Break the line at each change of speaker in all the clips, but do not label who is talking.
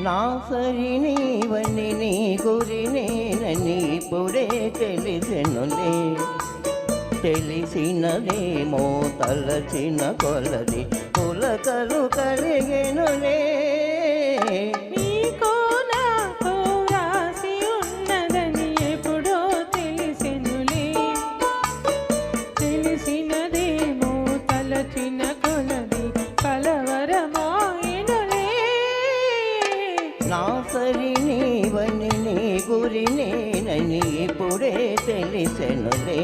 నా సరి నీవని నీ గురి నేనని ఇప్పుడే తెలిసెనులే. తెలిసినదేమో తలచిన కొలది పులకలు కలిగెనులే. నా సరి నీవని నీ గురి నేనని ఇప్పుడే తెలిసెనులే.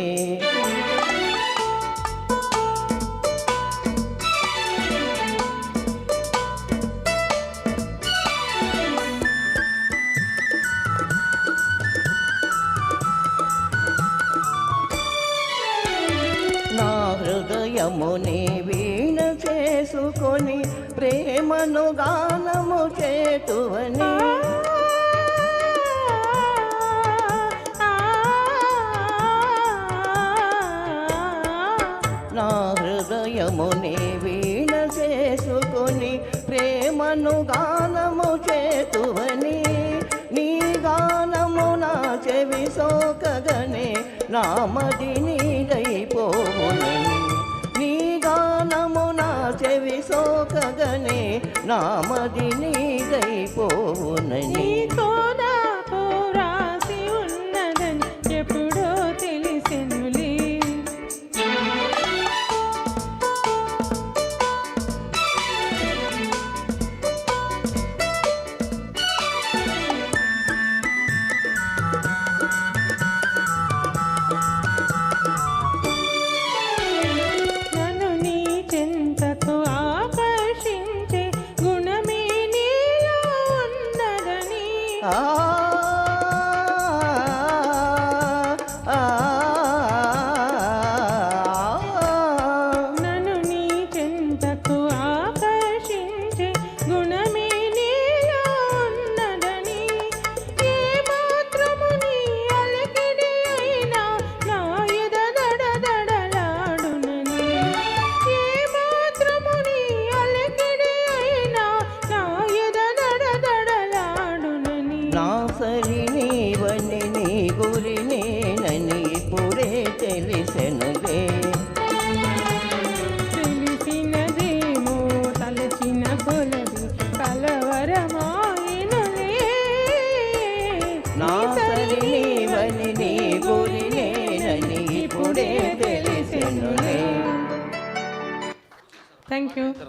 నా హృదయముని వీణ చేసుకొని ప్రేమను గానము చేతువని. నా హృదయముని వీణ చేసుకొని ప్రేమను గానము చేతువని. నీ గానము నా చెవి సోకగనే నామది నీదైపోవునని. నీ గానము నా చెవి సోకగనే నామది నీదైపోవునని.
నన్ను నీ చెంతకు ఆకర్షించే గుణమే నీలో ఉన్నదని. ఏ మాత్రము నీ అలికిడి అయినా నా ఎద దడదడలాడునని. ఏ మాత్రము నీ అలికిడి అయినా నా ఎద దడదడలాడునని.
నా సరి నీవని నీ గురి నేనని ఇప్పుడే తెలిసెనులే.
తెలిసినదేమో తలచిన కొలది కలవరమాయనులే.
నా సరి నీవని నీ గురి నేనని ఇప్పుడే తెలిసెనులే.
Thank you.